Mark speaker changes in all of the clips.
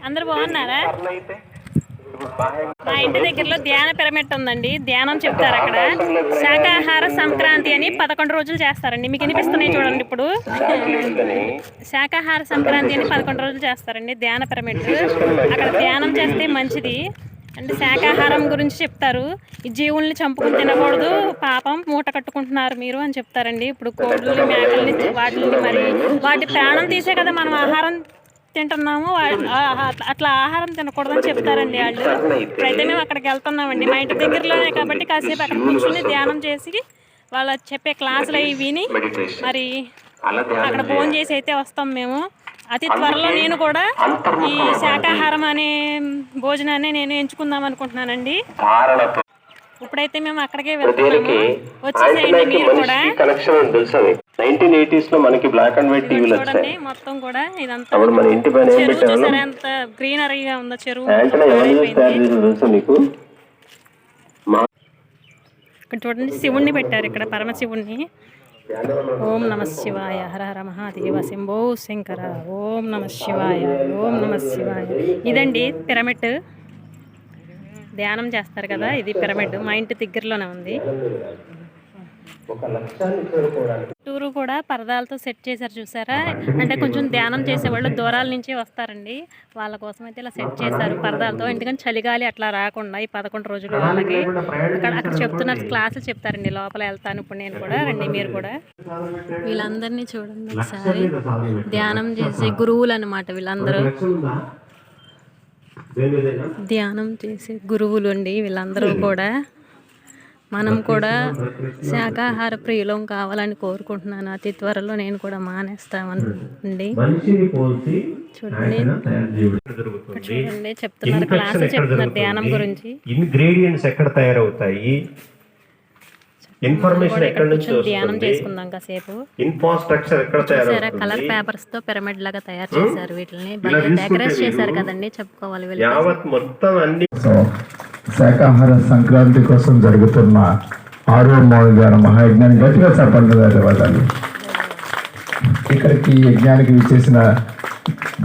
Speaker 1: అందరు బాగున్నారా? మా ఇంటి దగ్గరలో ధ్యాన పిరమిడ్ ఉందండి. ధ్యానం చెప్తారు అక్కడ. శాకాహార సంక్రాంతి అని 11 రోజులు చేస్తారండి. మీకు వినిపిస్తున్నాయి చూడండి. ఇప్పుడు శాకాహార సంక్రాంతి అని 11 రోజులు చేస్తారండి ధ్యాన పిరమిడ్. అక్కడ ధ్యానం చేస్తే మంచిది అంటే శాకాహారం గురించి చెప్తారు. ఈ జీవుల్ని చంపుకుని తినకూడదు, పాపం మూట కట్టుకుంటున్నారు మీరు అని చెప్తారండి. ఇప్పుడు కోళ్ళని మేకల్ని వాటిని మరి వాటి ప్రాణం తీసే కదా మనం ఆహారం తింటున్నాము. అట్లా ఆహారం తినకూడదని చెప్తారండి వాళ్ళు. ఇప్పుడైతే మేము అక్కడికి వెళ్తున్నామండి. మా ఇంటి దగ్గరలోనే కాబట్టి కాసేపు అక్కడ కూర్చుని ధ్యానం చేసి వాళ్ళు చెప్పే క్లాసులు అవి విని మరి అక్కడ భోజనం చేసి అయితే వస్తాం మేము. అతి త్వరలో నేను కూడా ఈ శాకాహారం అనే భోజనాన్ని నేను ఎంచుకుందాం అనుకుంటున్నానండి. ఇప్పుడైతే మేము అక్కడికే వెళ్తున్నాము. వచ్చేసేయండి మీరు కూడా.
Speaker 2: 1980s లో మనకి బ్లాక్ అండ్ వైట్ టీవీలు వచ్చాయి.
Speaker 1: మొత్తం కూడా ఇదంతా చెరువు చూసారా ఎంత గ్రీనరీగా ఉందో చెరువు. ఇక్కడ చూడండి శివుణ్ణి పెట్టారు ఇక్కడ, పరమశివుణ్ణి. ఓం నమ శివాయ, హర హర మహాదేవ, శంభో శంకర, ఓం నమ శివాయ, ఓం నమ శివాయ. ఇదండి పిరమిడ్, ధ్యానం చేస్తారు కదా, ఇది పిరమిడ్. మా ఇంటి దగ్గరలోనే ఉంది. చుట్టూరు కూడా పరదాలతో సెట్ చేశారు చూసారా. అంటే కొంచెం ధ్యానం చేసేవాళ్ళు దూరాల నుంచి వస్తారండి, వాళ్ళ కోసం అయితే ఇలా సెట్ చేశారు పరదాలతో. ఎందుకంటే చలిగాలి అట్లా రాకుండా ఈ 11 రోజులు వాళ్ళకి అక్కడ చెప్తున్నారు, క్లాసులు చెప్తారండి. లోపల వెళ్తాను ఇప్పుడు నేను కూడా, రండి మీరు కూడా. వీళ్ళందరినీ చూడండి ఒకసారి, ధ్యానం చేసే గురువులు అన్నమాట వీళ్ళందరూ. ధ్యానం చేసే గురువులు అండి వీళ్ళందరూ కూడా. మనం కూడా శాకాహార ప్రియులం కావాలని కోరుకుంటున్నాను. అతి త్వరలో నేను కూడా మానేస్తామండి. చూడండి చూడండి చెప్తున్నారు, క్లాసులు చెప్తున్నారు ధ్యానం గురించి.
Speaker 2: ఇంగ్రీడియంట్స్ ఎక్కడ తయారవుతాయి, ఇన్ఫర్మేషన్ ఎక్కడ నుంచి
Speaker 1: ధ్యానం చేసుకుందాం కాసేపు.
Speaker 2: ఇన్ఫ్రాస్ట్రక్చర్ ఎక్కడ తయారవుతుంది.
Speaker 1: కలర్ పేపర్స్ తో పిరమిడ్ లాగా తయారు చేశారు. వీటిని డెకరేట్ చేశారు కదండి, చెప్పుకోవాలి.
Speaker 2: యావత్ మొత్తం అన్ని
Speaker 3: శాకాహార సంక్రాంతి కోసం జరుగుతున్న 6వ మౌనధ్యాన మహాయజ్ఞాన్ని గట్టిగా చెప్పండి. ధన్యవాదాలు. ఇక్కడికి యజ్ఞానికి విచ్చేసిన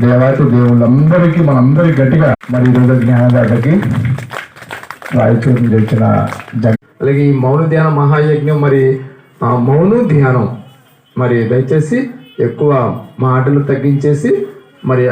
Speaker 3: దేవాతి దేవుళ్ళందరికీ మనందరికీ గట్టిగా మరి ఈరోజు జ్ఞానదాతకి రాయచూరు తెచ్చిన అలాగే ఈ మౌన ధ్యాన మహాయజ్ఞం మరి మౌన ధ్యానం మరి దయచేసి ఎక్కువ మాటలు తగ్గించేసి మరి